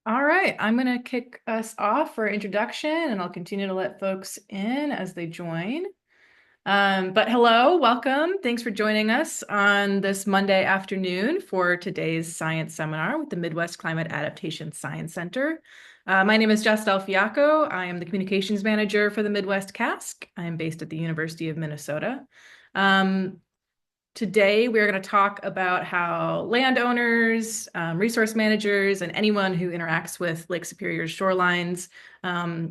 All right, I'm going to kick us off for introduction, and I'll continue to let folks in as they join. But hello, welcome. Thanks for joining us on this Monday afternoon for today's science seminar with the Midwest Climate Adaptation Science Center. My name is Jess Delfiaco. I am the communications manager for the Midwest CASC. I am based at the University of Minnesota. Today, we're going to talk about how landowners, resource managers, and anyone who interacts with Lake Superior's shorelines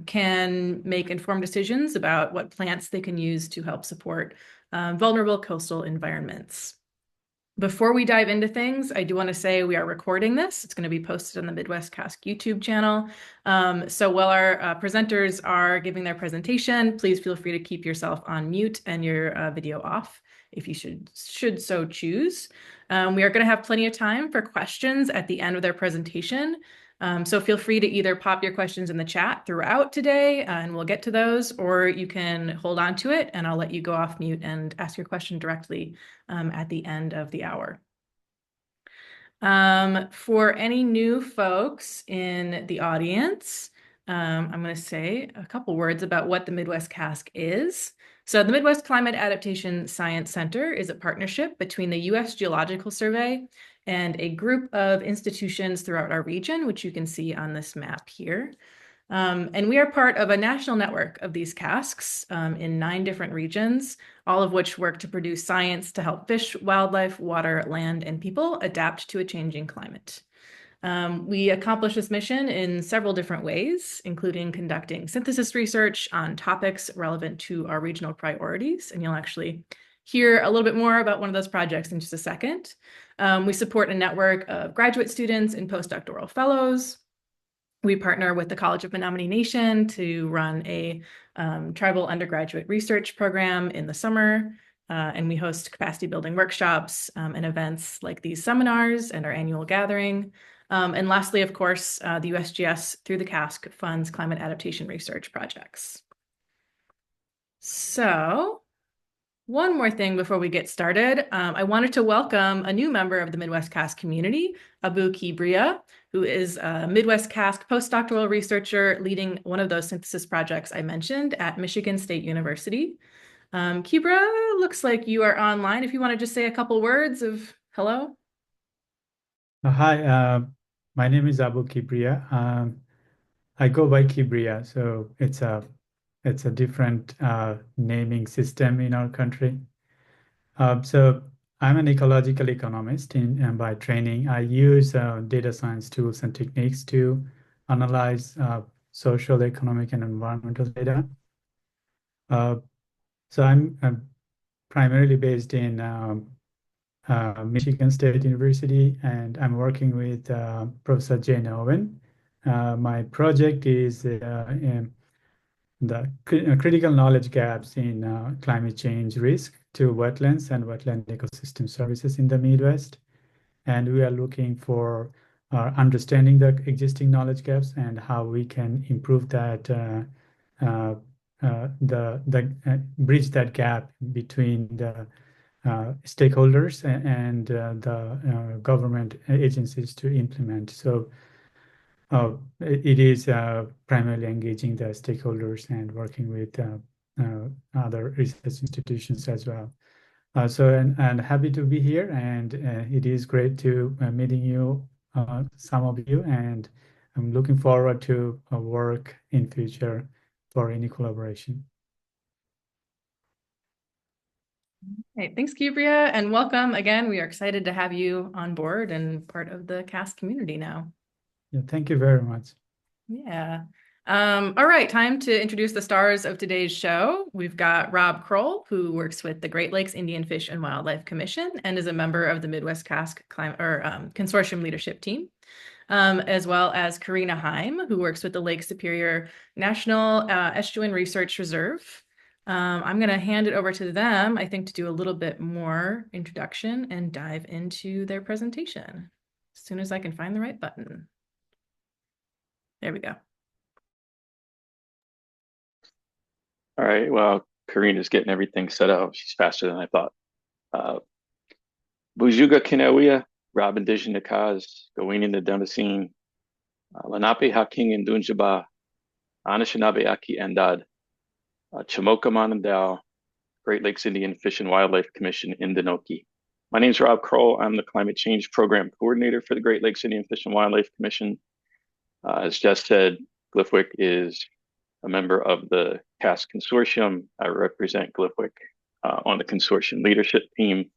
can make informed decisions about what plants they can use to help support vulnerable coastal environments. Before we dive into things, I do want to say we are recording this. It's going to be posted on the Midwest Cask YouTube channel. So while our presenters are giving their presentation, please feel free to keep yourself on mute and your video off if you should so choose. We are going to have plenty of time for questions at the end of their presentation. So feel free to either pop your questions in the chat throughout today and we'll get to those, or you can hold on to it and I'll let you go off mute and ask your question directly at the end of the hour. For any new folks in the audience, I'm going to say a couple words about what the Midwest CASC is. So the Midwest Climate Adaptation Science Center is a partnership between the U.S. Geological Survey and a group of institutions throughout our region, which you can see on this map here. And we are part of a national network of these CASCs in 9 different regions, all of which work to produce science to help fish, wildlife, water, land, and people adapt to a changing climate. We accomplish this mission in several different ways, including conducting synthesis research on topics relevant to our regional priorities. And you'll actually hear a little bit more about one of those projects in just a second. We support a network of graduate students and postdoctoral fellows. We partner with the College of Menominee Nation to run a tribal undergraduate research program in the summer. And we host capacity building workshops and events like these seminars and our annual gathering. And lastly, of course, the USGS through the CASC funds climate adaptation research projects. So one more thing before we get started, I wanted to welcome a new member of the Midwest CASC community, Abu Kibria, who is a Midwest CASC postdoctoral researcher leading one of those synthesis projects I mentioned at Michigan State University. Kibra, looks like you are online. If you want to just say a couple words of hello. Hi, my name is Abu Kibria. I go by Kibria, so it's a different naming system in our country. So I'm an ecological economist by training. I use data science tools and techniques to analyze social, economic, and environmental data. So I'm primarily based in Michigan State University, and I'm working with Professor Ganawenindiwag. My project is in the critical knowledge gaps in climate change risk to wetlands and wetland ecosystem services in the Midwest. And we are looking for understanding the existing knowledge gaps and how we can improve that, bridge that gap between the stakeholders and the government agencies to implement. So it is primarily engaging the stakeholders and working with other research institutions as well. And happy to be here, and it is great to meeting you, some of you, and I'm looking forward to work in future for any collaboration. Hey, thanks, Kibria, and welcome again. We are excited to have you on board and part of the CASC community now. Yeah, thank you very much. Yeah. All right, time to introduce the stars of today's show. We've got Rob Kroll, who works with the Great Lakes Indian Fish and Wildlife Commission and is a member of the Midwest CASC Consortium Leadership Team, as well as Karina Heim, who works with the Lake Superior National Estuarine Research Reserve. I'm going to hand it over to them, I think, to do a little bit more introduction and dive into their presentation as soon as I can find the right button. There we go. All right, well, Karina's getting everything set up. She's faster than I thought. Bujuga Kinawea, Robin Dijinakaz, Gawini Ndemesine, Lenape Haking and Dunjaba, Anishinaabe Aki Endad, Chamokamanandao, Great Lakes Indian Fish and Wildlife Commission in Dinoki. My name is Rob Kroll. I'm the Climate Change Program Coordinator for the Great Lakes Indian Fish and Wildlife Commission. As Jess said, Gliffwick is a member of the CAS Consortium. I represent Gliffwick on the consortium leadership team.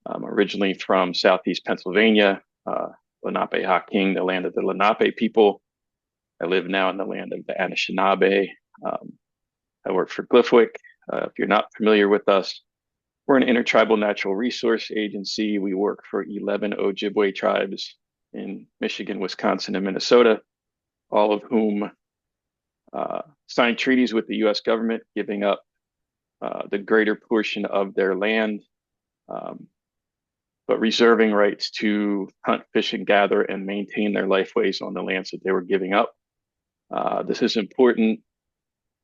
I'm originally from Southeast Pennsylvania, Lenape Haking, the land of the Lenape people. I live now in the land of the Anishinaabe. I work for Gliffwick. If you're not familiar with us, we're an intertribal natural resource agency. We work for 11 Ojibwe tribes in Michigan, Wisconsin, and Minnesota, all of whom signed treaties with the US government, giving up the greater portion of their land, but reserving rights to hunt, fish, and gather and maintain their lifeways on the lands that they were giving up. This is important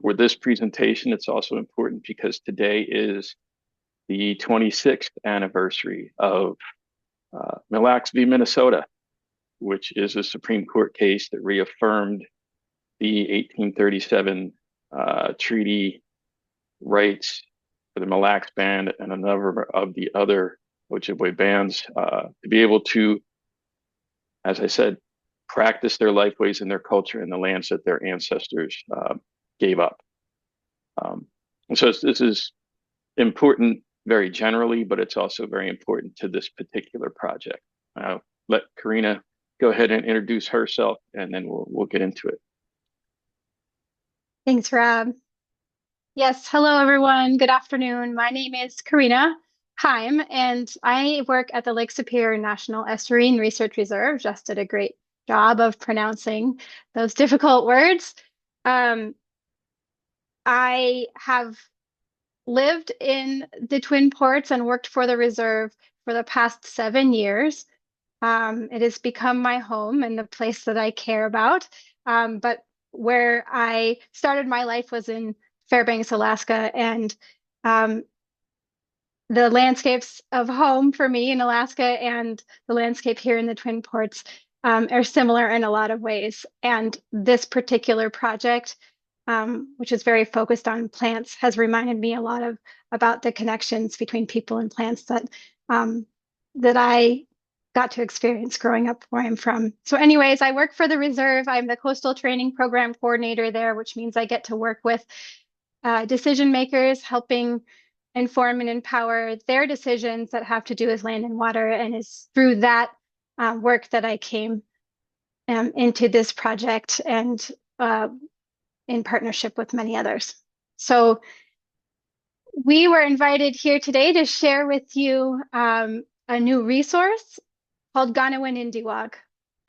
for this presentation. It's also important because today is the 26th anniversary of Mille Lacs v. Minnesota, which is a Supreme Court case that reaffirmed the 1837 treaty rights for the Mille Lacs Band and a number of the other Ojibwe bands to be able to, as I said, practice their lifeways and their culture in the lands that their ancestors gave up. And so this is important very generally, but it's also very important to this particular project. Let Karina go ahead and introduce herself, and then we'll get into it. Thanks, Rob. Yes, hello everyone. Good afternoon. My name is Karina Heim, and I work at the Lake Superior National Estuarine Research Reserve. Just did a great job of pronouncing those difficult words. I have lived in the Twin Ports and worked for the reserve for the past 7 years. It has become my home and the place that I care about. But where I started my life was in Fairbanks, Alaska, and the landscapes of home for me in Alaska and the landscape here in the Twin Ports are similar in a lot of ways. And this particular project, which is very focused on plants, has reminded me a lot about the connections between people and plants that I got to experience growing up where I'm from. So anyways, I work for the reserve. I'm the coastal training program coordinator there, which means I get to work with decision makers, helping inform and empower their decisions that have to do with land and water. And it's through that work that I came into this project and in partnership with many others. So we were invited here today to share with you a new resource called Ganawenindiwag.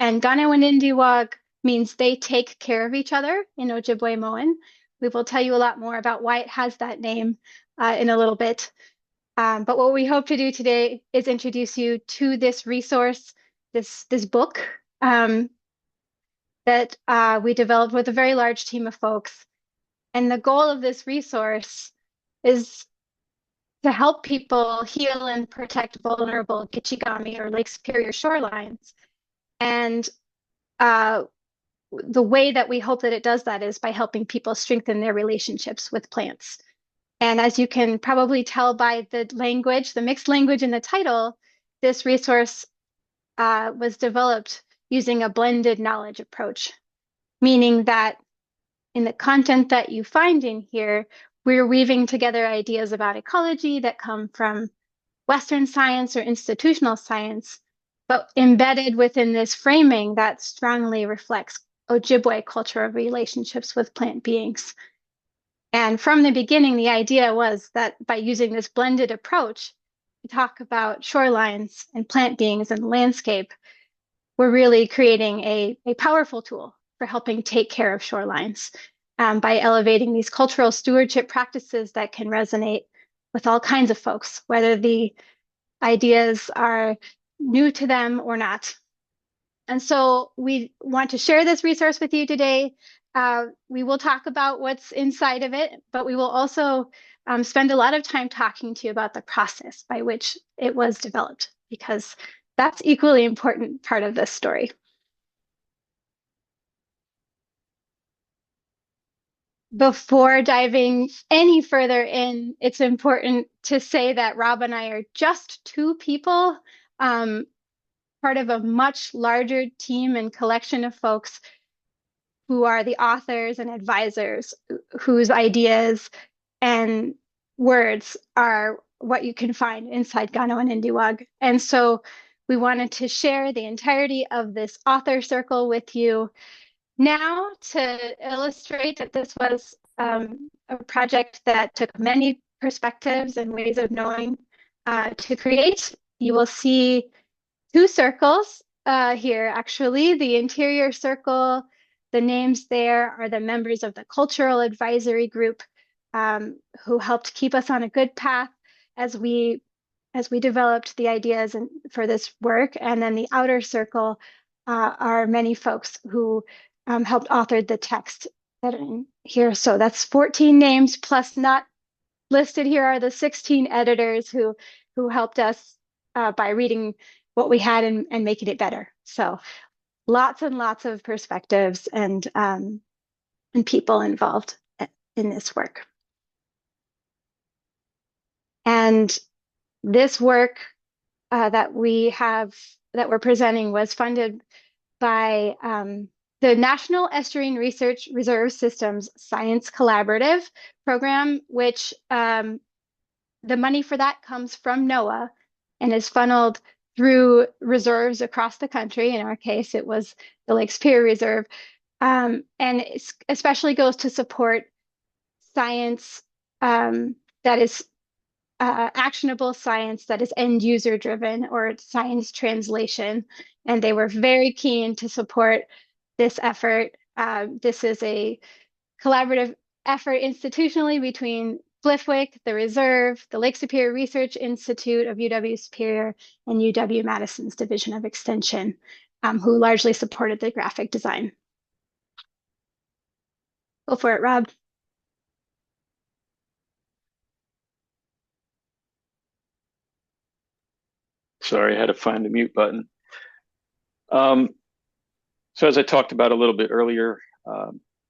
And Ganawenindiwag means they take care of each other in Ojibwemowin. We will tell you a lot more about why it has that name in a little bit. But what we hope to do today is introduce you to this resource, this book that we developed with a very large team of folks. And the goal of this resource is to help people heal and protect vulnerable Gitchigami or Lake Superior shorelines. And the way that we hope that it does that is by helping people strengthen their relationships with plants. And as you can probably tell by the language, the mixed language in the title, this resource was developed using a blended knowledge approach, meaning that in the content that you find in here, we're weaving together ideas about ecology that come from Western science or institutional science, but embedded within this framing that strongly reflects Ojibwe culture of relationships with plant beings. And from the beginning, the idea was that by using this blended approach to talk about shorelines and plant beings and landscape, we're really creating a powerful tool for helping take care of shorelines by elevating these cultural stewardship practices that can resonate with all kinds of folks, whether the ideas are new to them or not. And so we want to share this resource with you today. We will talk about what's inside of it, but we will also spend a lot of time talking to you about the process by which it was developed, because that's equally important part of this story. before diving any further in, it's important to say that Rob and I are just two people, part of a much larger team and collection of folks who are the authors and advisors whose ideas and words are what you can find inside Ganawenindiwag. And so we wanted to share the entirety of this author circle with you now to illustrate that this was a project that took many perspectives and ways of knowing to create. You will see two circles here, actually. The interior circle, the names there are the members of the cultural advisory group who helped keep us on a good path as we developed the ideas for this work. And then the outer circle are many folks who helped author the text that are in here. So that's 14 names, plus not listed here are the 16 editors who helped us by reading what we had and making it better. So lots and lots of perspectives and people involved in this work. And this work that we're presenting was funded by the National Estuarine Research Reserve Systems Science Collaborative Program, which the money for that comes from NOAA and is funneled through reserves across the country. In our case, it was the Lake Superior Reserve. And it especially goes to support science that is actionable science that is end user driven or science translation. And they were very keen to support this effort. This is a collaborative effort institutionally between GLFWIC, the Reserve, the Lake Superior Research Institute of UW-Superior, and UW-Madison's Division of Extension, who largely supported the graphic design. Go for it, Rob. Sorry, I had to find the mute button. So as I talked about a little bit earlier,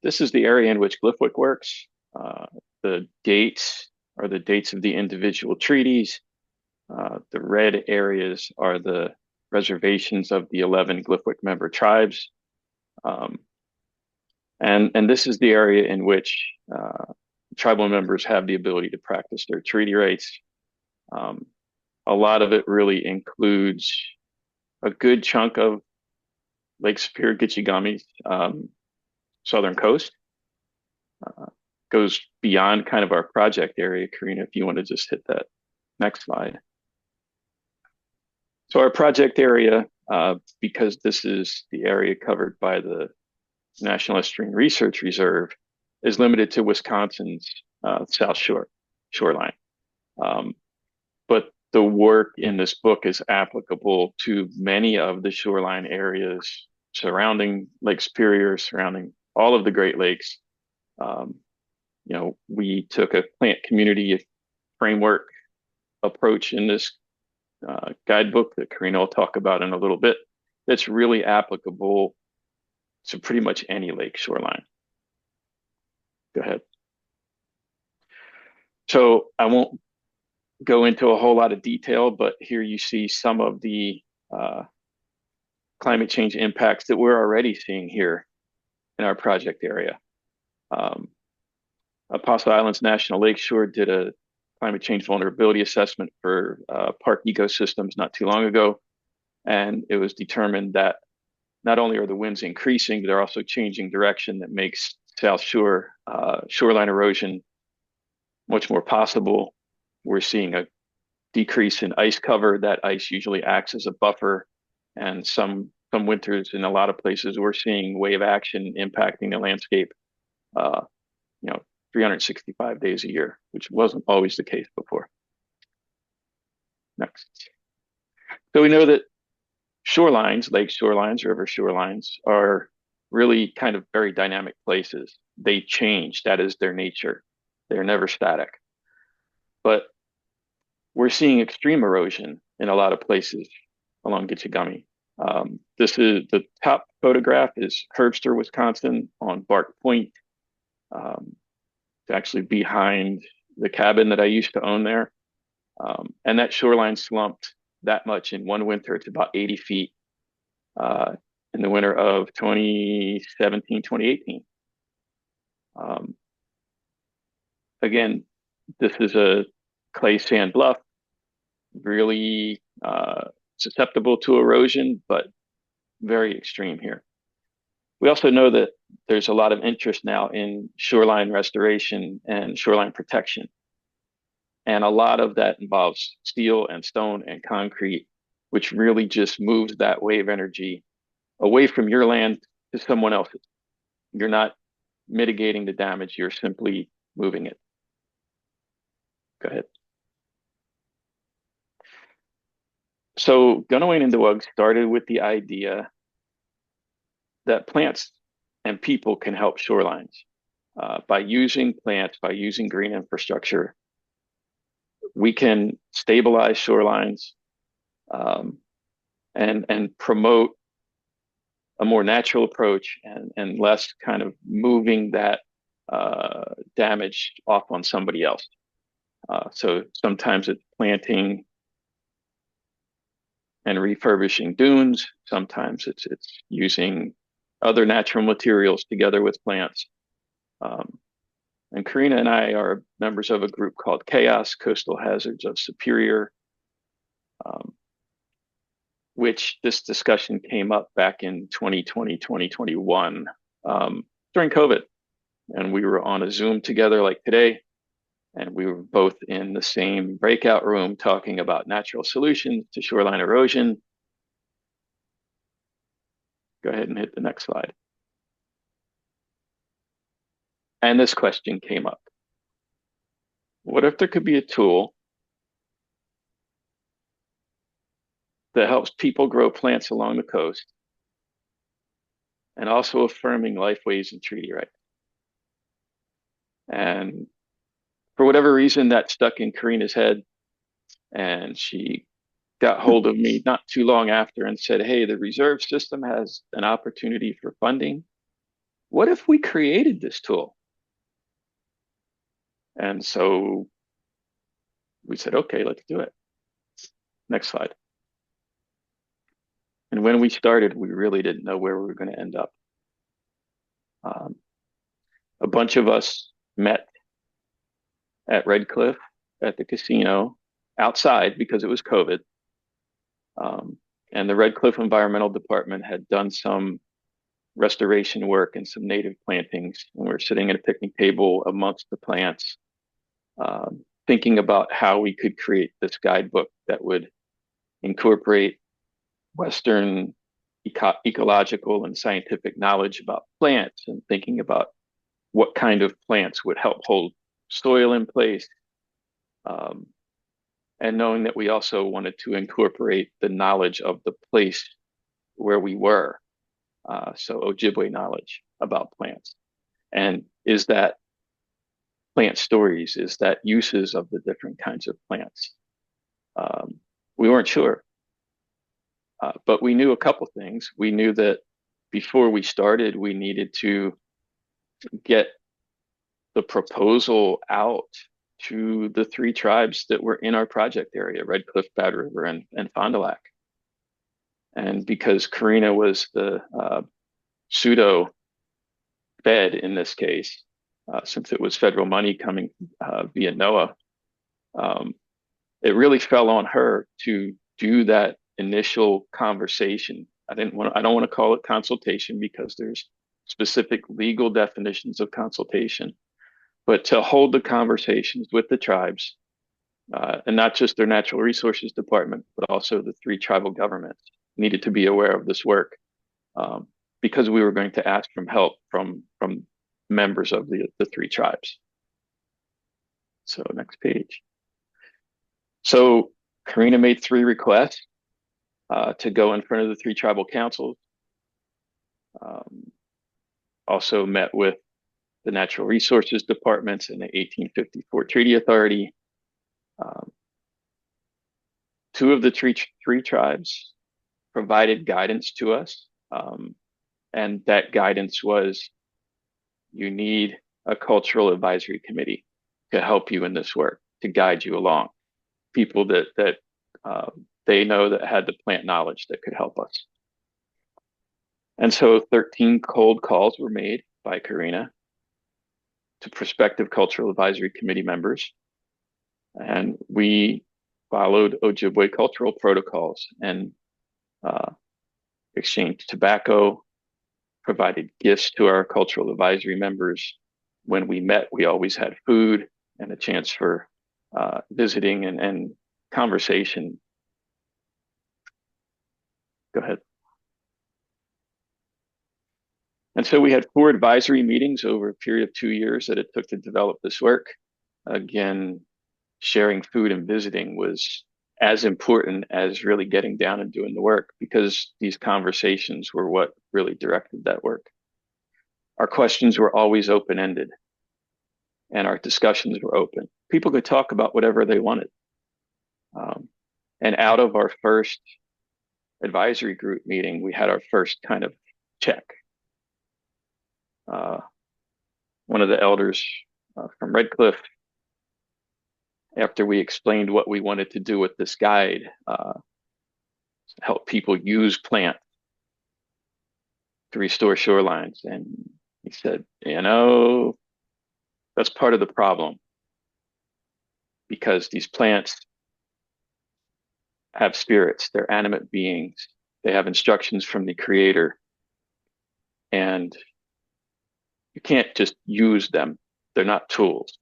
this is the area in which GLFWIC works. The dates are the dates of the individual treaties. The red areas are the reservations of the 11 GLFWIC member tribes. And this is the area in which tribal members have the ability to practice their treaty rights. A lot of it really includes a good chunk of Lake Superior Gitchigami's southern coast. Goes beyond kind of our project area. Karina, if you want to just hit that next slide. So our project area, because this is the area covered by the National Estuarine Research Reserve, is limited to Wisconsin's South Shore shoreline. But the work in this book is applicable to many of the shoreline areas surrounding Lake Superior, surrounding all of the Great Lakes. You know, we took a plant community framework approach in this guidebook that Karina will talk about in a little bit. That's really applicable to pretty much any lake shoreline. Go ahead. So I won't go into a whole lot of detail, but here you see some of the climate change impacts that we're already seeing here in our project area. Apostle Islands National Lakeshore did a climate change vulnerability assessment for park ecosystems not too long ago. And it was determined that not only are the winds increasing, they're also changing direction that makes South Shore shoreline erosion much more possible. We're seeing a decrease in ice cover. That ice usually acts as a buffer. And some winters in a lot of places, we're seeing wave action impacting the landscape, 365 days a year, which wasn't always the case before. Next. So we know that shorelines, lake shorelines, river shorelines are really kind of very dynamic places. They change. That is their nature. They're never static. But we're seeing extreme erosion in a lot of places along Gitchigami. This is the top photograph is Herbster, Wisconsin on Bark Point. It's actually behind the cabin that I used to own there. And that shoreline slumped that much in one winter. It's about 80 feet in the winter of 2017, 2018. Again, this is a clay sand bluff, really susceptible to erosion, but very extreme here. We also know that there's a lot of interest now in shoreline restoration and shoreline protection. And a lot of that involves steel and stone and concrete, which really just moves that wave energy away from your land to someone else's. You're not mitigating the damage, you're simply moving it. Go ahead. So Ganawenindiwag started with the idea that plants and people can help shorelines by using plants, by using green infrastructure. We can stabilize shorelines and promote a more natural approach and less kind of moving that damage off on somebody else. So sometimes it's planting and refurbishing dunes. Sometimes it's using other natural materials together with plants. And Karina and I are members of a group called Chaos, Coastal Hazards of Superior, which this discussion came up back in 2020, 2021 during COVID. And we were on a Zoom together like today. And we were both in the same breakout room talking about natural solutions to shoreline erosion. Go ahead and hit the next slide. And this question came up. What if there could be a tool that helps people grow plants along the coast and also affirming lifeways and treaty rights? And for whatever reason, that stuck in Karina's head, and she got hold of me not too long after and said, hey, the reserve system has an opportunity for funding. What if we created this tool? And so we said, okay, let's do it. Next slide. And when we started, we really didn't know where we were going to end up. A bunch of us met at Red Cliff at the casino outside because it was COVID. And the Red Cliff Environmental Department had done some restoration work and some native plantings. And we were sitting at a picnic table amongst the plants, thinking about how we could create this guidebook that would incorporate Western ecological and scientific knowledge about plants, and thinking about what kind of plants would help hold soil in place, and knowing that we also wanted to incorporate the knowledge of the place where we were, so Ojibwe knowledge about plants. And is that plant stories? Is that uses of the different kinds of plants? We weren't sure, but we knew a couple things. We knew that before we started, we needed to get the proposal out to the three tribes that were in our project area, Red Cliff, Bad River, and Fond du Lac. And because Karina was the pseudo fed in this case, since it was federal money coming via NOAA, it really fell on her to do that initial conversation. I don't want to call it consultation because there's specific legal definitions of consultation, but to hold the conversations with the tribes, and not just their natural resources department, but also the three tribal governments needed to be aware of this work, because we were going to ask for help from members of the three tribes. So next page. So Karina made 3 requests to go in front of the 3 tribal councils. Also met with the Natural Resources Departments and the 1854 Treaty Authority. 2 of the three tribes provided guidance to us, and that guidance was, you need a cultural advisory committee to help you in this work, to guide you along. People that they know that had the plant knowledge that could help us. And so 13 cold calls were made by Karina to prospective cultural advisory committee members. And we followed Ojibwe cultural protocols and exchanged tobacco, provided gifts to our cultural advisory members. When we met, we always had food and a chance for visiting and conversation. Go ahead. And so we had 4 advisory meetings over a period of 2 years that it took to develop this work. Again, sharing food and visiting was as important as really getting down and doing the work, because these conversations were what really directed that work. Our questions were always open-ended, and our discussions were open. People could talk about whatever they wanted. And out of our first advisory group meeting, we had our first kind of check. One of the elders from Red Cliff, after we explained what we wanted to do with this guide, help people use plants to restore shorelines. And he said, that's part of the problem, because these plants have spirits, they're animate beings, they have instructions from the creator, and you can't just use them. They're not tools.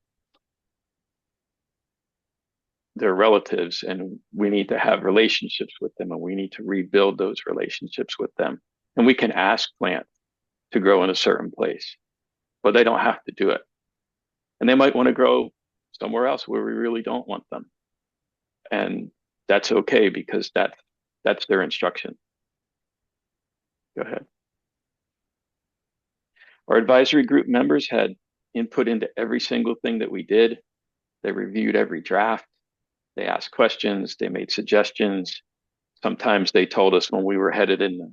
They're relatives, and we need to have relationships with them, and we need to rebuild those relationships with them. And we can ask plants to grow in a certain place, but they don't have to do it. And they might want to grow somewhere else where we really don't want them. And that's okay, because that's their instruction. Go ahead. Our advisory group members had input into every single thing that we did. They reviewed every draft. They asked questions. They made suggestions. Sometimes they told us when we were headed in the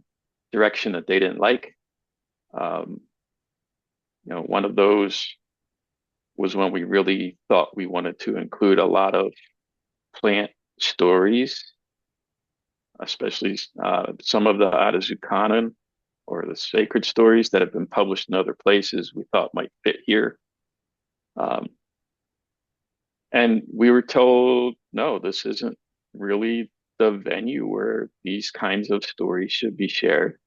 direction that they didn't like. One of those was when we really thought we wanted to include a lot of plant stories, especially some of the Adazukanan or the sacred stories that have been published in other places we thought might fit here. And we were told, no, this isn't really the venue where these kinds of stories should be shared.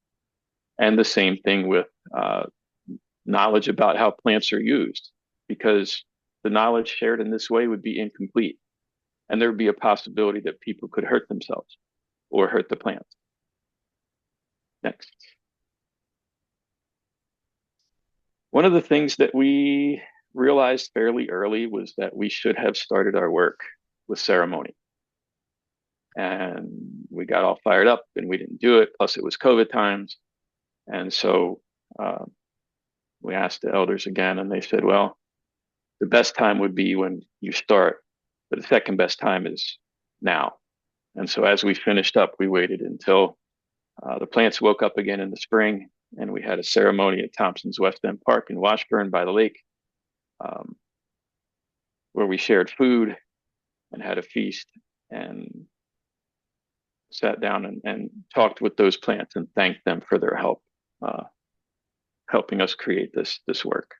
And the same thing with knowledge about how plants are used, because the knowledge shared in this way would be incomplete. And there would be a possibility that people could hurt themselves or hurt the plants. Next. One of the things that we realized fairly early was that we should have started our work with ceremony. And we got all fired up and we didn't do it. Plus it was COVID times. And so we asked the elders again, and they said, well, the best time would be when you start, but the second best time is now. And so as we finished up, we waited until the plants woke up again in the spring, and we had a ceremony at Thompson's West End Park in Washburn by the lake, where we shared food and had a feast and sat down and talked with those plants and thanked them for their help, helping us create this work.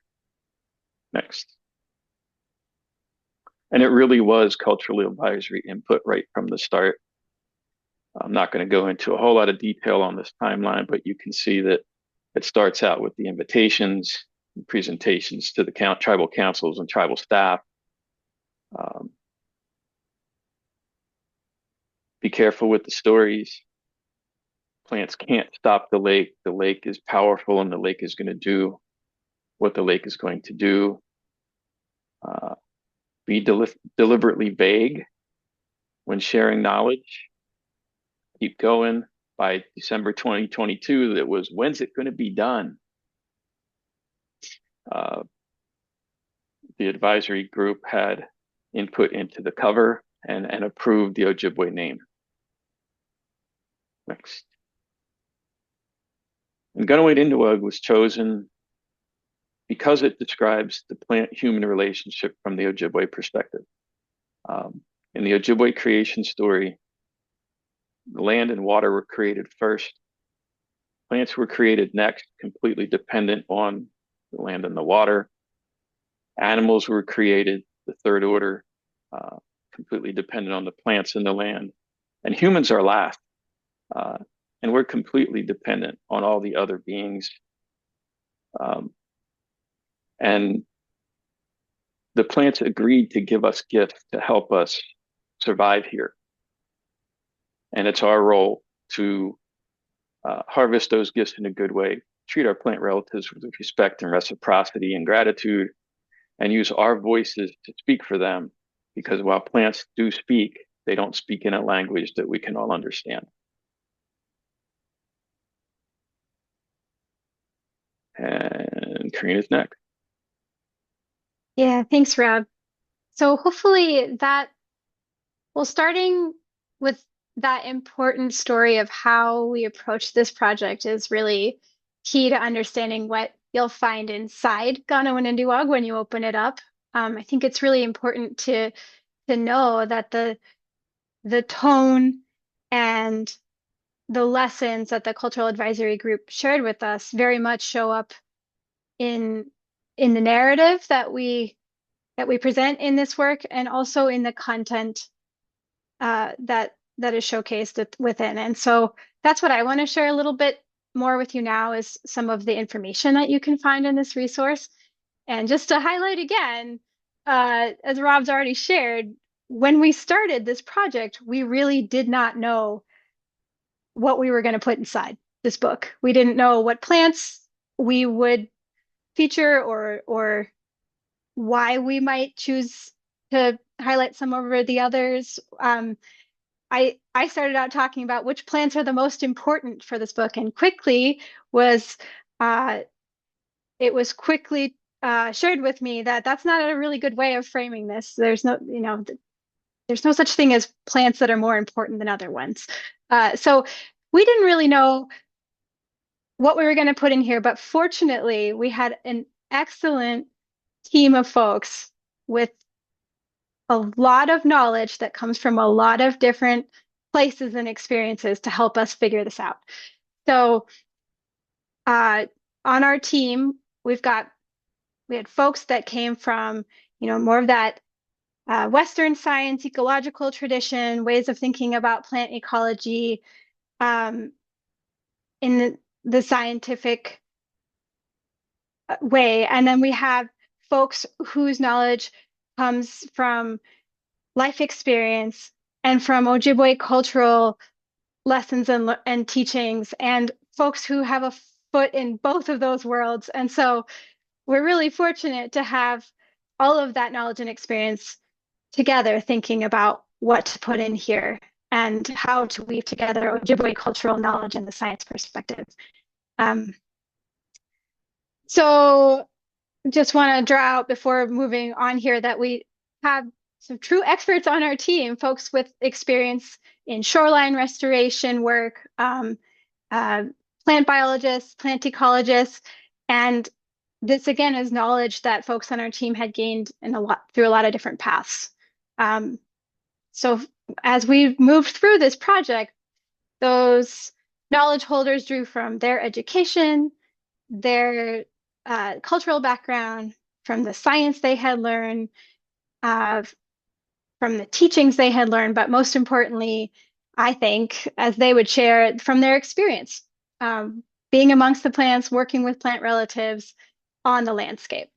Next. And it really was cultural advisory input right from the start. I'm not going to go into a whole lot of detail on this timeline, but you can see that it starts out with the invitations and presentations to the tribal councils and tribal staff. Be careful with the stories. Plants can't stop the lake. The lake is powerful, and the lake is going to do what the lake is going to do. Be deliberately vague when sharing knowledge. Keep going. By December 2022, that was, when's it going to be done? The advisory group had input into the cover and approved the Ojibwe name. Next. And Ganawenindiwag was chosen because it describes the plant-human relationship from the Ojibwe perspective. In the Ojibwe creation story, the land and water were created first. Plants were created next, completely dependent on the land and the water. Animals were created, the third order, completely dependent on the plants and the land. And humans are last. And we're completely dependent on all the other beings. And the plants agreed to give us gifts to help us survive here. And it's our role to harvest those gifts in a good way, treat our plant relatives with respect and reciprocity and gratitude, and use our voices to speak for them. Because while plants do speak, they don't speak in a language that we can all understand. And Karina's next. Yeah, thanks, Rob. So hopefully that, well, starting with that important story of how we approach this project is really key to understanding what you'll find inside Ganawenindiwag when you open it up. I think it's really important to know that the tone and the lessons that the cultural advisory group shared with us very much show up in the narrative that we present in this work, and also in the content that is showcased within. And so that's what I want to share a little bit more with you now, is some of the information that you can find in this resource. And just to highlight again, as Rob's already shared, when we started this project, we really did not know what we were going to put inside this book. We didn't know what plants we would feature, or why we might choose to highlight some over the others. I started out talking about which plants are the most important for this book, and it was quickly shared with me that that's not a really good way of framing this. There's no such thing as plants that are more important than other ones. So we didn't really know what we were going to put in here, but fortunately we had an excellent team of folks with a lot of knowledge that comes from a lot of different places and experiences to help us figure this out. So on our team, we had folks that came from, more of that Western science, ecological tradition, ways of thinking about plant ecology, in the scientific way. And then we have folks whose knowledge comes from life experience and from Ojibwe cultural lessons and teachings, and folks who have a foot in both of those worlds. And so we're really fortunate to have all of that knowledge and experience together, thinking about what to put in here and how to weave together Ojibwe cultural knowledge and the science perspective. So just want to draw out before moving on here that we have some true experts on our team, folks with experience in shoreline restoration work, plant biologists, plant ecologists, and this again is knowledge that folks on our team had gained through a lot of different paths. So as we moved through this project, those knowledge holders drew from their education, their cultural background, from the science they had learned, from the teachings they had learned, but most importantly, I think, as they would share, from their experience, being amongst the plants, working with plant relatives on the landscape.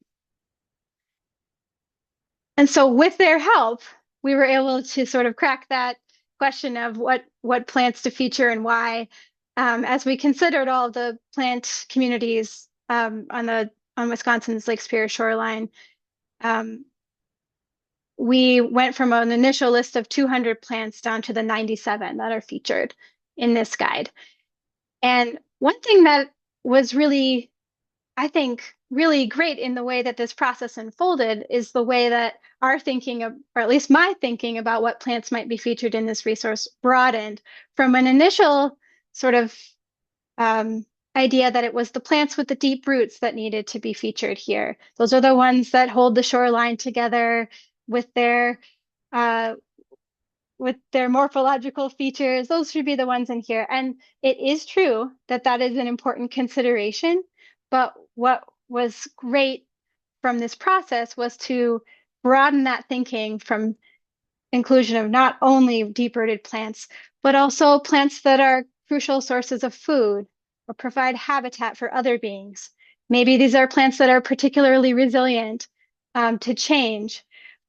And so with their help, we were able to sort of crack that question of what plants to feature and why, as we considered all the plant communities on Wisconsin's Lake Superior shoreline. We went from an initial list of 200 plants down to the 97 that are featured in this guide. And one thing that was really, I think, really great in the way that this process unfolded is the way that our thinking of, or at least my thinking about what plants might be featured in this resource broadened from an initial sort of idea that it was the plants with the deep roots that needed to be featured here. Those are the ones that hold the shoreline together with their morphological features. Those should be the ones in here. And it is true that that is an important consideration. But what was great from this process was to broaden that thinking from inclusion of not only deep-rooted plants, but also plants that are crucial sources of food or provide habitat for other beings. Maybe these are plants that are particularly resilient to change,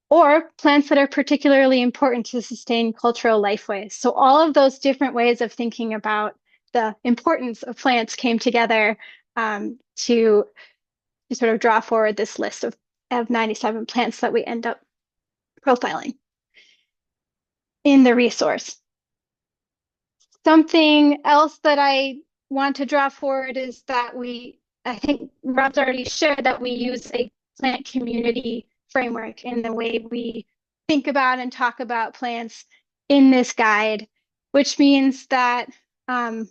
or plants that are particularly important to sustain cultural lifeways. So all of those different ways of thinking about the importance of plants came together to sort of draw forward this list of 97 plants that we end up profiling in the resource. Something else that I want to draw forward is that I think Rob's already shared that we use a plant community framework in the way we think about and talk about plants in this guide, which means that from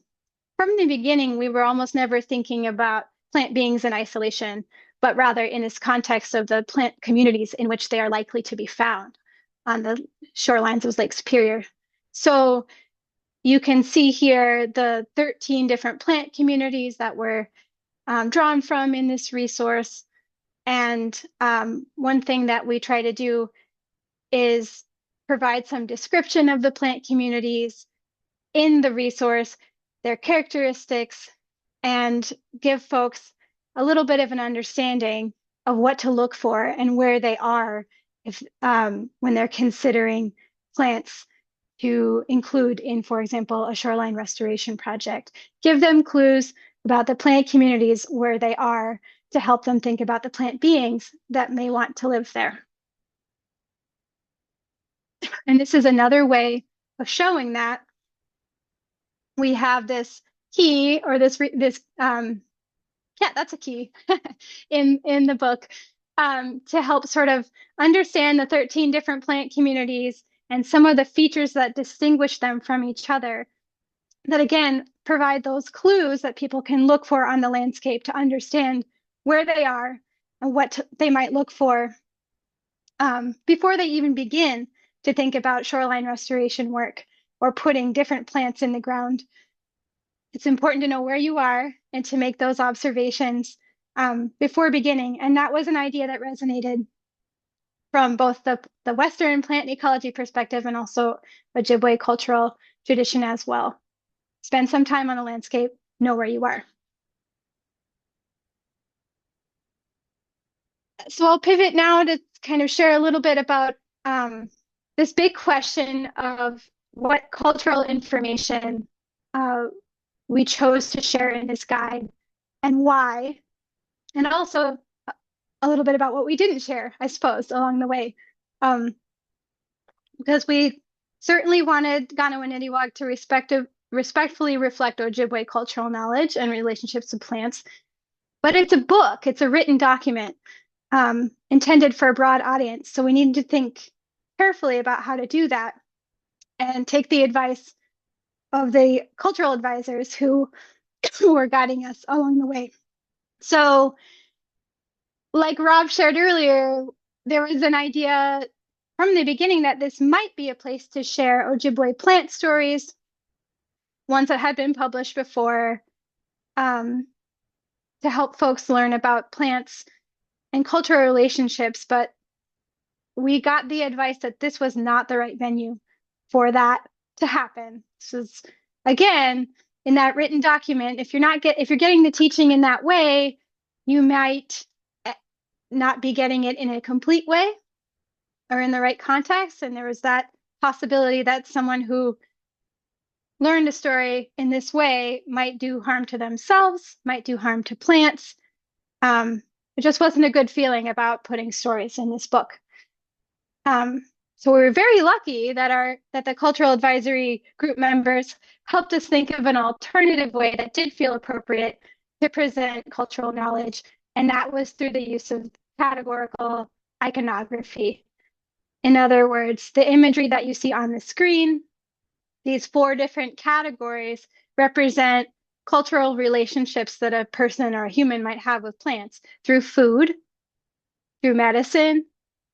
the beginning, we were almost never thinking about plant beings in isolation, but rather in this context of the plant communities in which they are likely to be found on the shorelines of Lake Superior. So you can see here the 13 different plant communities that were drawn from in this resource. And one thing that we try to do is provide some description of the plant communities in the resource, their characteristics, and give folks a little bit of an understanding of what to look for and where they are if when they're considering plants to include in, for example, a shoreline restoration project. Give them clues about the plant communities where they are to help them think about the plant beings that may want to live there. And this is another way of showing that we have this key, or yeah, that's a key in the book to help sort of understand the 13 different plant communities and some of the features that distinguish them from each other, that again provide those clues that people can look for on the landscape to understand where they are and what they might look for before they even begin to think about shoreline restoration work or putting different plants in the ground. It's important to know where you are and to make those observations before beginning. And that was an idea that resonated from both the Western plant ecology perspective and also Ojibwe cultural tradition as well. Spend some time on the landscape, know where you are. So I'll pivot now to kind of share a little bit about this big question of what cultural information we chose to share in this guide and why, and also a little bit about what we didn't share, I suppose, along the way. Because we certainly wanted Ganawenindiwag to respectfully reflect Ojibwe cultural knowledge and relationships to plants. But it's a book, it's a written document intended for a broad audience. So we need to think carefully about how to do that and take the advice of the cultural advisors who were guiding us along the way. So like Rob shared earlier, there was an idea from the beginning that this might be a place to share Ojibwe plant stories, ones that had been published before, to help folks learn about plants and cultural relationships. But we got the advice that this was not the right venue for that to happen. This is, again, in that written document, if you're getting the teaching in that way, you might not be getting it in a complete way or in the right context. And there was that possibility that someone who learned a story in this way might do harm to themselves, might do harm to plants. It just wasn't a good feeling about putting stories in this book. So we were very lucky that the cultural advisory group members helped us think of an alternative way that did feel appropriate to present cultural knowledge. And that was through the use of categorical iconography. In other words, the imagery that you see on the screen, these 4 different categories represent cultural relationships that a person or a human might have with plants through food, through medicine,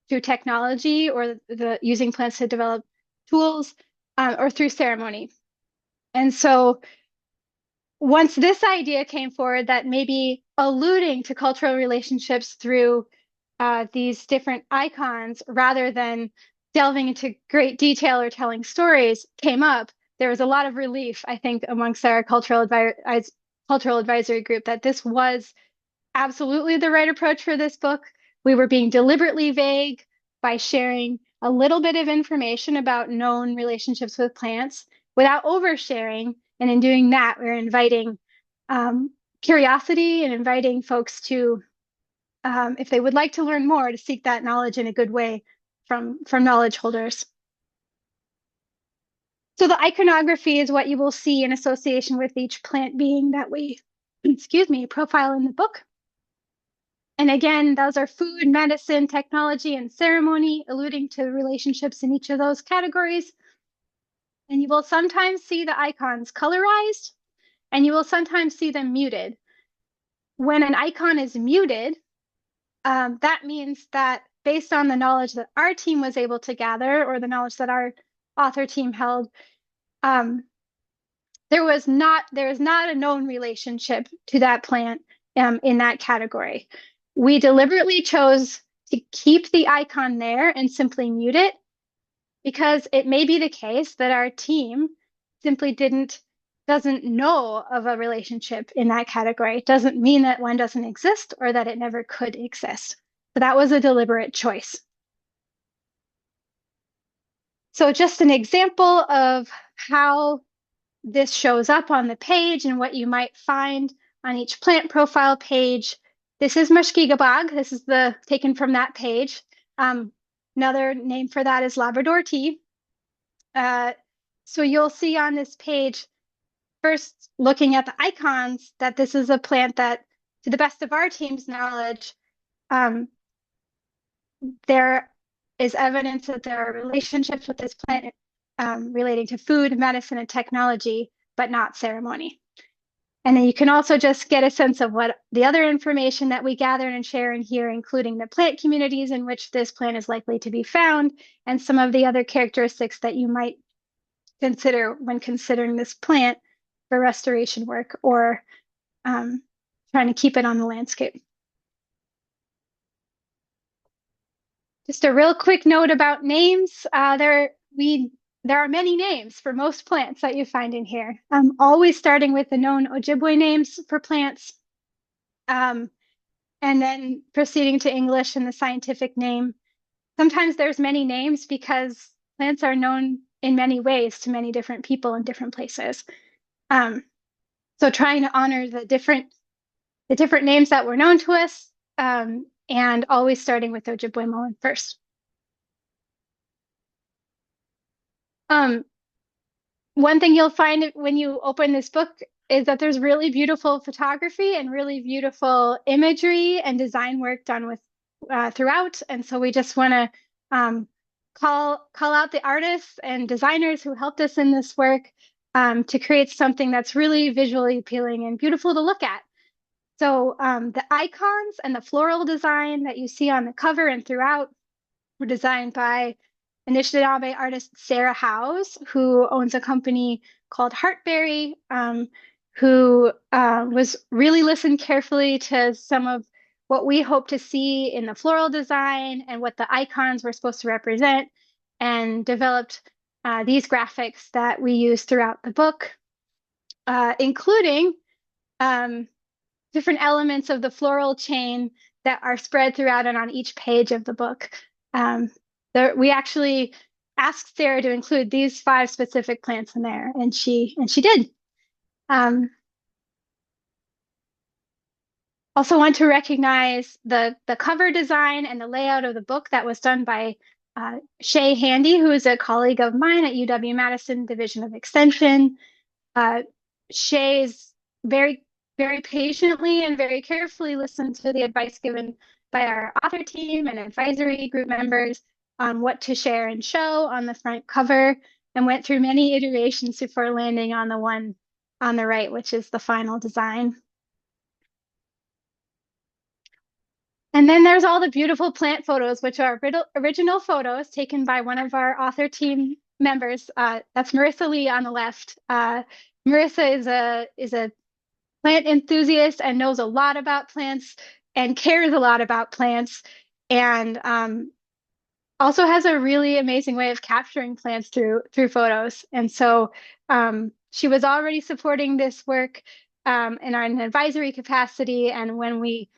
through technology, or the using plants to develop tools, or through ceremony. And so once this idea came forward that maybe alluding to cultural relationships through these different icons rather than delving into great detail or telling stories came up, there was a lot of relief, I think, amongst our cultural advisory group that this was absolutely the right approach for this book. We were being deliberately vague by sharing a little bit of information about known relationships with plants without oversharing. And in doing that, we're inviting curiosity and inviting folks to, if they would like to learn more, to seek that knowledge in a good way from knowledge holders. So the iconography is what you will see in association with each plant being that we, excuse me, profile in the book. And again, those are food, medicine, technology, and ceremony, alluding to relationships in each of those categories. And you will sometimes see the icons colorized, and you will sometimes see them muted. When an icon is muted, that means that based on the knowledge that our team was able to gather, or the knowledge that our author team held, there is not a known relationship to that plant in that category. We deliberately chose to keep the icon there and simply mute it because it may be the case that our team simply doesn't know of a relationship in that category. It doesn't mean that one doesn't exist or that it never could exist. So that was a deliberate choice. So just an example of how this shows up on the page and what you might find on each plant profile page. This is Mushkegabog. This is taken from that page. Another name for that is Labrador tea. So you'll see on this page, first looking at the icons, that this is a plant that, to the best of our team's knowledge, there is evidence that there are relationships with this plant relating to food, medicine, and technology, but not ceremony. And then you can also just get a sense of what the other information that we gather and share in here, including the plant communities in which this plant is likely to be found, and some of the other characteristics that you might consider when considering this plant for restoration work or trying to keep it on the landscape. Just a real quick note about names. There are many names for most plants that you find in here. Always starting with the known Ojibwe names for plants, and then proceeding to English and the scientific name. Sometimes there's many names because plants are known in many ways to many different people in different places. So trying to honor the different names that were known to us, and always starting with Ojibwemowin first. One thing you'll find when you open this book is that there's really beautiful photography and really beautiful imagery and design work done with throughout. And so we just want to call out the artists and designers who helped us in this work to create something that's really visually appealing and beautiful to look at. So the icons and the floral design that you see on the cover and throughout were designed by Anishinaabe artist Sarah Howes, who owns a company called Heartberry, who was really listened carefully to some of what we hope to see in the floral design and what the icons were supposed to represent, and developed these graphics that we use throughout the book, including different elements of the floral chain that are spread throughout and on each page of the book. We actually asked Sarah to include these 5 specific plants in there, and she did. Also want to recognize the cover design and the layout of the book that was done by Shay Handy, who is a colleague of mine at UW-Madison Division of Extension. Shay's very, very patiently and very carefully listened to the advice given by our author team and advisory group members on what to share and show on the front cover, and went through many iterations before landing on the one on the right, which is the final design. And then there's all the beautiful plant photos, which are original photos taken by one of our author team members. That's Marissa Lee on the left. Marissa is a plant enthusiast and knows a lot about plants and cares a lot about plants, and also has a really amazing way of capturing plants through photos. And so she was already supporting this work in an advisory capacity. And when we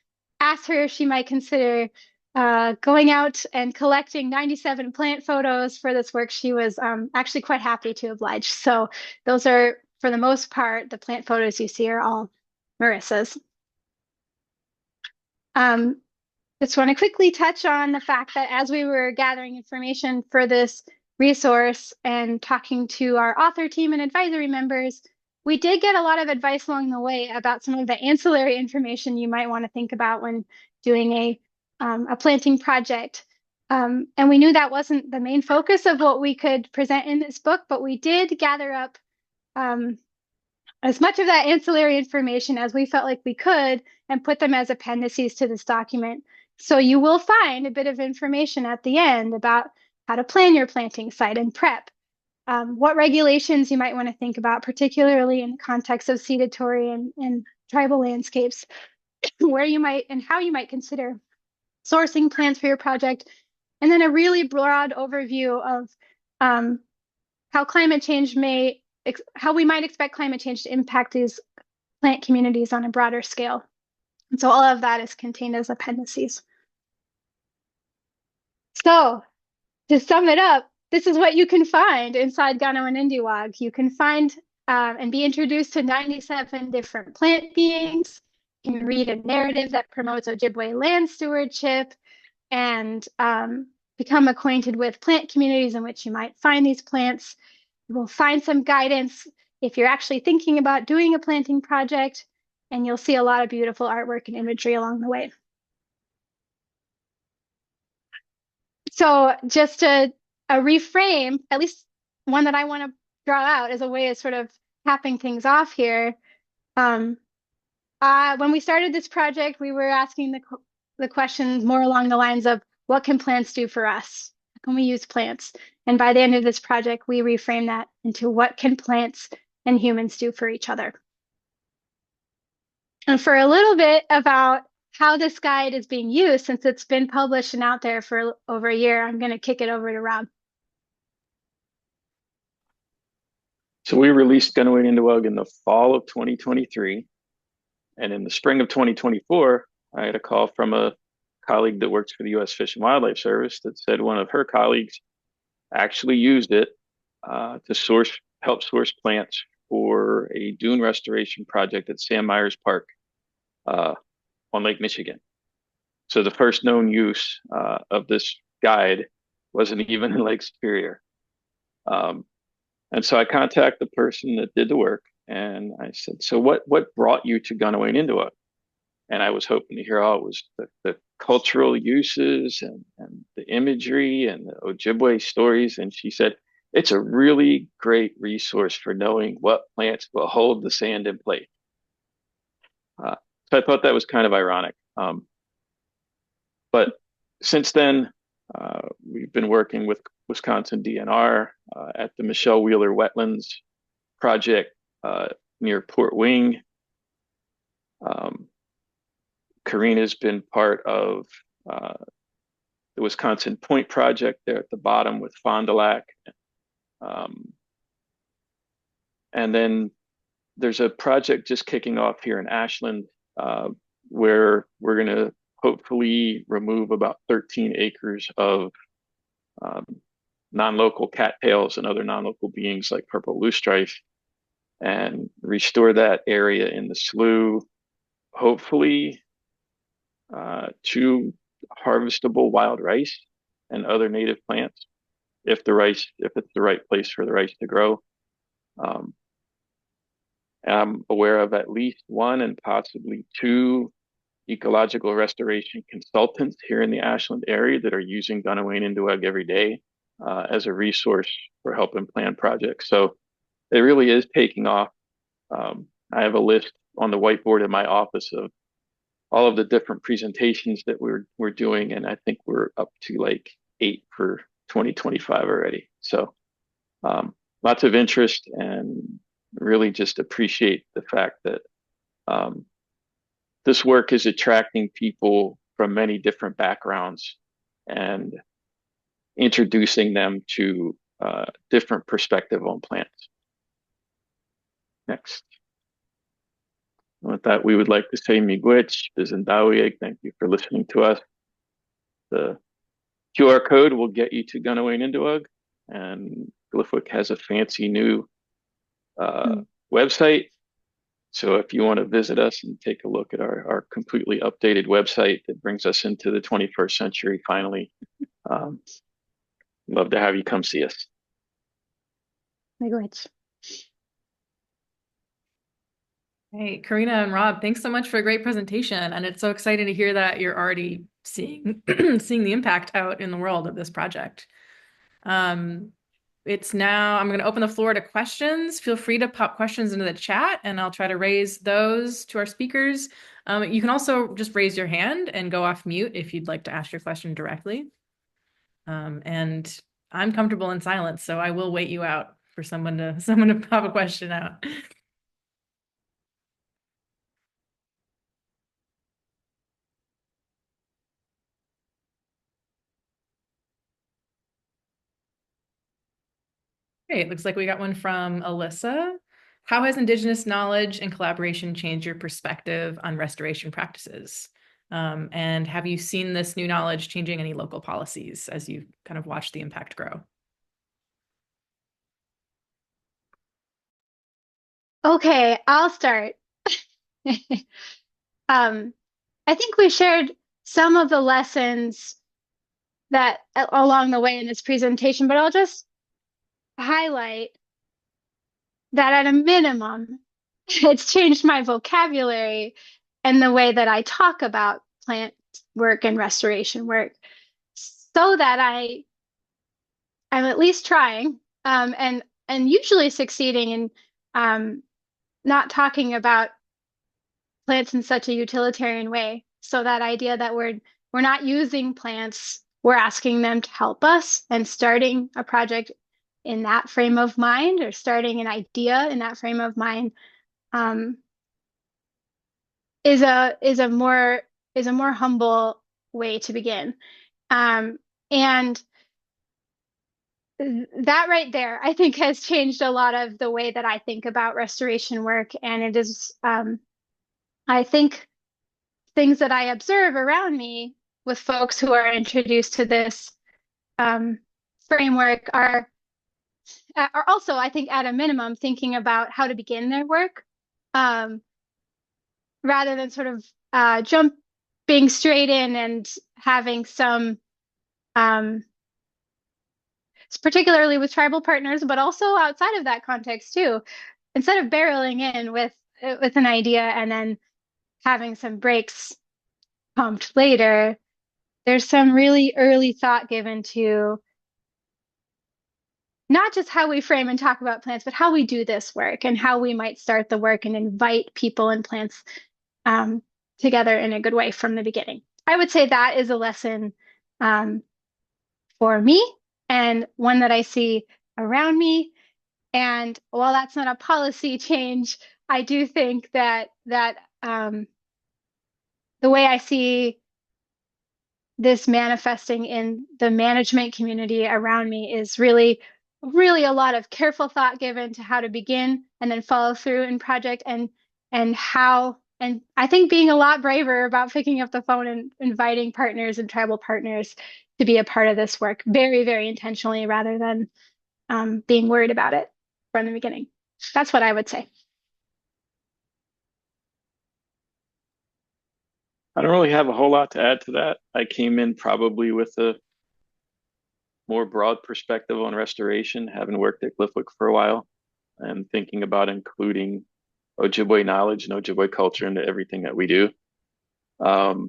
asked her if she might consider going out and collecting 97 plant photos for this work, she was actually quite happy to oblige. So those are, for the most part, the plant photos you see are all Marissa's. Just want to quickly touch on the fact that as we were gathering information for this resource and talking to our author team and advisory members, we did get a lot of advice along the way about some of the ancillary information you might want to think about when doing a planting project. And we knew that wasn't the main focus of what we could present in this book, but we did gather up as much of that ancillary information as we felt like we could and put them as appendices to this document. So you will find a bit of information at the end about how to plan your planting site and prep, what regulations you might want to think about, particularly in the context of cedatory and tribal landscapes, where you might and how you might consider sourcing plants for your project, and then a really broad overview of how climate change how we might expect climate change to impact these plant communities on a broader scale. And so all of that is contained as appendices. So to sum it up, this is what you can find inside Ganawenindiwag. You can find and be introduced to 97 different plant beings. You can read a narrative that promotes Ojibwe land stewardship and become acquainted with plant communities in which you might find these plants. You will find some guidance if you're actually thinking about doing a planting project, and you'll see a lot of beautiful artwork and imagery along the way. So just a reframe, at least one that I want to draw out as a way of sort of capping things off here. When we started this project, we were asking the questions more along the lines of, what can plants do for us? How can we use plants? And by the end of this project, we reframe that into, what can plants and humans do for each other? And for a little bit about how this guide is being used, since it's been published and out there for over a year, I'm going to kick it over to Rob. So we released Ganawenindiwag in the fall of 2023. And in the spring of 2024, I had a call from a colleague that works for the U.S. Fish and Wildlife Service that said one of her colleagues actually used it to help source plants for a dune restoration project at Sam Myers Park on Lake Michigan. So the first known use of this guide wasn't even in Lake Superior. And so I contacted the person that did the work, and I said, so what brought you to Ganawenindiwag? And I was hoping to hear, it was the cultural uses and the imagery and the Ojibwe stories. And she said, it's a really great resource for knowing what plants will hold the sand in place. So I thought that was kind of ironic. But since then, we've been working with Wisconsin DNR at the Michelle Wheeler Wetlands project near Port Wing. Karina's been part of the Wisconsin Point project there at the bottom with Fond du Lac. And then there's a project just kicking off here in Ashland where we're going to hopefully remove about 13 acres of non-local cattails and other non-local beings like purple loosestrife and restore that area in the slough, hopefully to harvestable wild rice and other native plants if it's the right place for the rice to grow. I'm aware of at least one and possibly two ecological restoration consultants here in the Ashland area that are using Ganawenindiwag every day as a resource for helping plan projects. So it really is taking off. I have a list on the whiteboard in my office of all of the different presentations that we're doing, and I think we're up to like 8 for 2025 already. So lots of interest, and really just appreciate the fact that this work is attracting people from many different backgrounds and introducing them to different perspective on plants. Next. With that, we would like to say miigwech, Bizendawieg. Thank you for listening to us. The QR code will get you to Ganawenindiwag, and Glyphwick has a fancy new website. So if you want to visit us and take a look at our completely updated website that brings us into the 21st century finally, love to have you come see us. Language. Hey, Karina and Rob, thanks so much for a great presentation. And it's so exciting to hear that you're already seeing seeing the impact out in the world of this project. It's now, I'm going to open the floor to questions. Feel free to pop questions into the chat and I'll try to raise those to our speakers. You can also just raise your hand and go off mute if you'd like to ask your question directly. And I'm comfortable in silence, so I will wait you out for someone to pop a question out. Great. Looks like we got one from Alyssa. How has Indigenous knowledge and collaboration changed your perspective on restoration practices? And have you seen this new knowledge changing any local policies as you kind of watch the impact grow? Okay, I'll start. I think we shared some of the lessons that along the way in this presentation, but I'll just highlight that at a minimum, it's changed my vocabulary and the way that I talk about plant work and restoration work so that I'm at least trying and usually succeeding in not talking about plants in such a utilitarian way. So that idea that we're not using plants, we're asking them to help us, and starting a project in that frame of mind, or starting an idea in that frame of mind, is a more humble way to begin. And that right there, I think, has changed a lot of the way that I think about restoration work. And it is, I think, things that I observe around me with folks who are introduced to this framework are also, I think, at a minimum, thinking about how to begin their work rather than sort of jumping straight in and having some, particularly with tribal partners, but also outside of that context too, instead of barreling in with an idea and then having some breaks pumped later, there's some really early thought given to not just how we frame and talk about plants, but how we do this work and how we might start the work and invite people and plants together in a good way from the beginning. I would say that is a lesson for me and one that I see around me. And while that's not a policy change, I do think that the way I see this manifesting in the management community around me is really a lot of careful thought given to how to begin and then follow through in project and I think being a lot braver about picking up the phone and inviting partners and tribal partners to be a part of this work very, very intentionally rather than being worried about it from the beginning. That's what I would say. I don't really have a whole lot to add to that. I came in probably with a more broad perspective on restoration, having worked at Glyphwick for a while and thinking about including Ojibwe knowledge and Ojibwe culture into everything that we do. But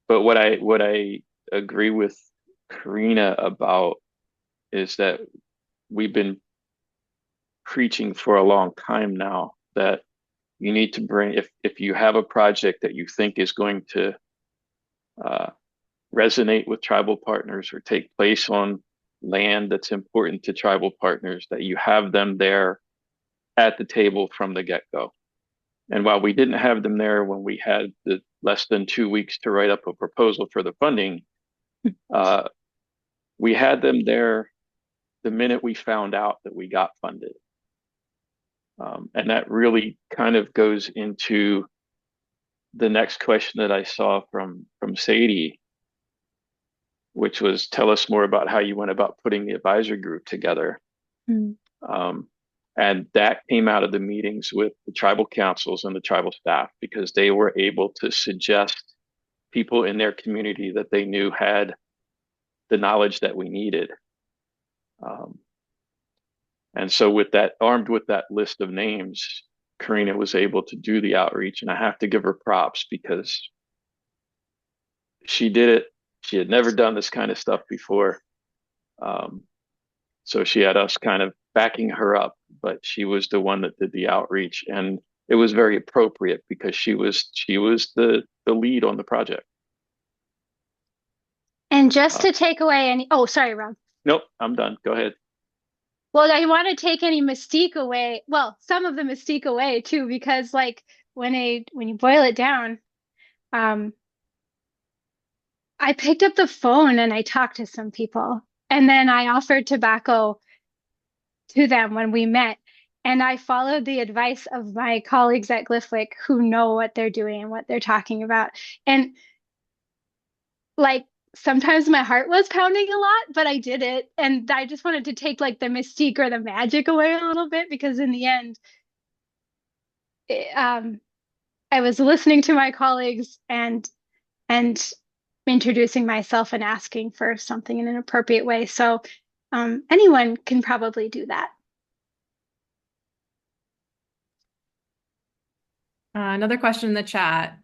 what I agree with Karina about is that we've been preaching for a long time now that you need to bring, if you have a project that you think is going to resonate with tribal partners or take place on land that's important to tribal partners, that you have them there at the table from the get-go. And while we didn't have them there when we had the less than 2 weeks to write up a proposal for the funding, we had them there the minute we found out that we got funded. And that really kind of goes into the next question that I saw from Sadie, which was, tell us more about how you went about putting the advisory group together. Mm. And that came out of the meetings with the tribal councils and the tribal staff, because they were able to suggest people in their community that they knew had the knowledge that we needed. And so with that, armed with that list of names, Karina was able to do the outreach, and I have to give her props because she did it. She had never done this kind of stuff before. So she had us kind of backing her up, but she was the one that did the outreach, and it was very appropriate because she was the lead on the project. And just to take away any, oh, sorry, Rob. Nope, I'm done. Go ahead. Well, I want to take any mystique away. Well, some of the mystique away too, because like when you boil it down, I picked up the phone and I talked to some people, and then I offered tobacco to them when we met. And I followed the advice of my colleagues at Glyphwick who know what they're doing and what they're talking about. And like sometimes my heart was pounding a lot, but I did it. And I just wanted to take like the mystique or the magic away a little bit, because in the end, I was listening to my colleagues and introducing myself and asking for something in an appropriate way. So anyone can probably do that. Another question in the chat.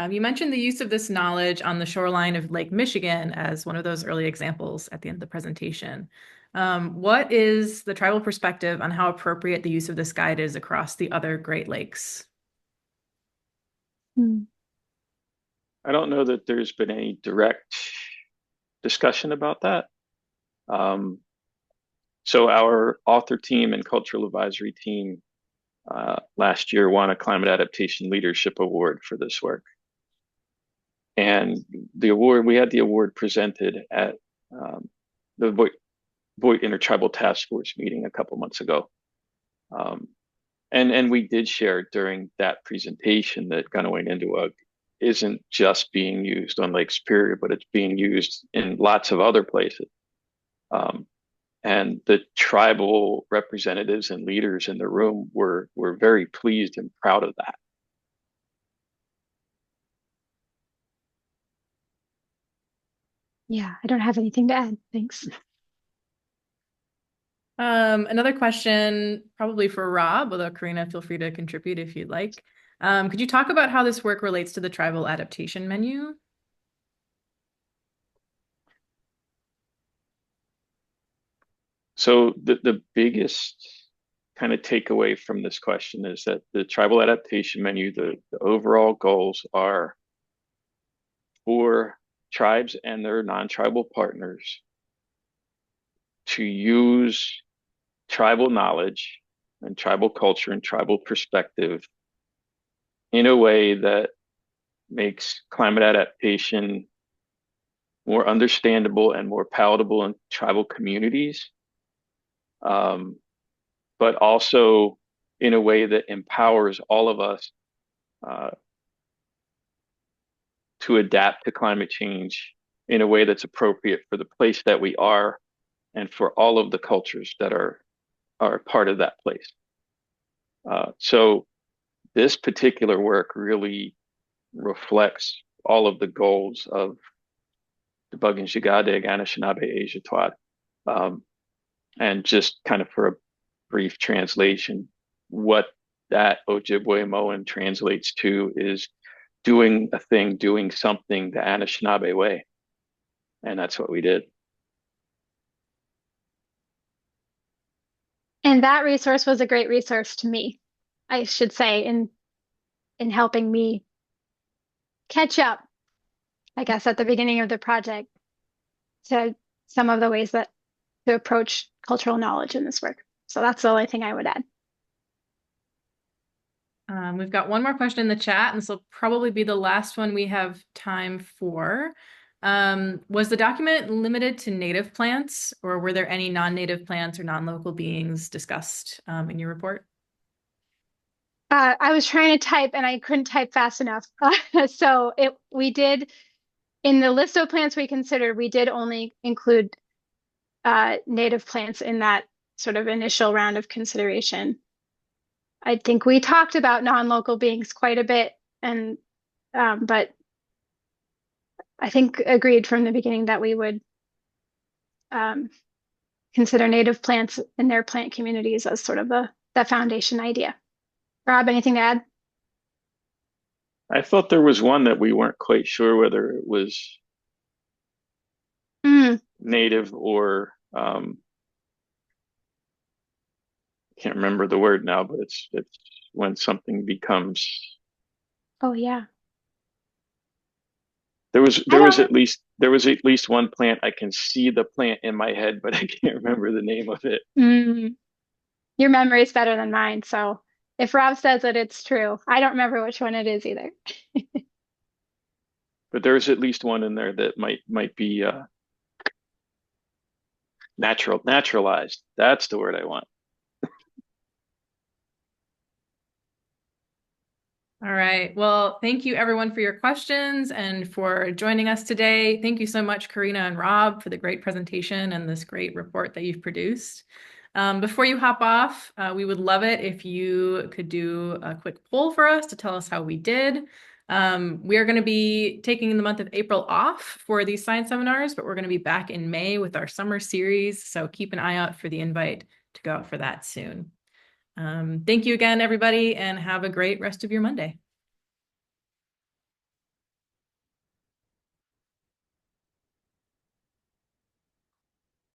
You mentioned the use of this knowledge on the shoreline of Lake Michigan as one of those early examples at the end of the presentation. What is the tribal perspective on how appropriate the use of this guide is across the other Great Lakes? I don't know that there's been any direct discussion about that. So our author team and cultural advisory team last year won a Climate Adaptation Leadership Award for this work. And the award, we had the award presented at the Voight Intertribal Task Force meeting a couple months ago. And we did share during that presentation that Ganawenindiwag isn't just being used on Lake Superior, but it's being used in lots of other places. And the tribal representatives and leaders in the room were very pleased and proud of that. Yeah, I don't have anything to add. Thanks. Another question, probably for Rob, although Karina, feel free to contribute if you'd like. Could you talk about how this work relates to the tribal adaptation menu? So the biggest kind of takeaway from this question is that the tribal adaptation menu, the overall goals are for tribes and their non-tribal partners to use tribal knowledge and tribal culture and tribal perspective in a way that makes climate adaptation more understandable and more palatable in tribal communities, but also in a way that empowers all of us to adapt to climate change in a way that's appropriate for the place that we are and for all of the cultures that are part of that place. So this particular work really reflects all of the goals of the Bugin Jigade, Anishinaabe, Asia Twad. And just kind of for a brief translation, what that Ojibwemowin translates to is doing a thing, doing something the Anishinaabe way. And that's what we did. And that resource was a great resource to me. I should say, in helping me catch up, I guess, at the beginning of the project to some of the ways that to approach cultural knowledge in this work. So that's the only thing I would add. We've got one more question in the chat, and this will probably be the last one we have time for. Was the document limited to native plants, or were there any non-native plants or non-local beings discussed in your report? I was trying to type and I couldn't type fast enough. So we did, in the list of plants we considered, we did only include native plants in that sort of initial round of consideration. I think we talked about non-local beings quite a bit, and but I think agreed from the beginning that we would consider native plants in their plant communities as sort of the foundation idea. Rob, anything to add? I thought there was one that we weren't quite sure whether it was native or can't remember the word now, but it's when something becomes. Oh yeah. There was at least one plant. I can see the plant in my head, but I can't remember the name of it. Your memory is better than mine, so if Rob says it, it's true. I don't remember which one it is either. But there's at least one in there that might be naturalized. That's the word I want. All right. Well, thank you everyone for your questions and for joining us today. Thank you so much, Karina and Rob, for the great presentation and this great report that you've produced. Before you hop off, we would love it if you could do a quick poll for us to tell us how we did. We are going to be taking the month of April off for these science seminars, but we're going to be back in May with our summer series. So keep an eye out for the invite to go out for that soon. Thank you again, everybody, and have a great rest of your Monday.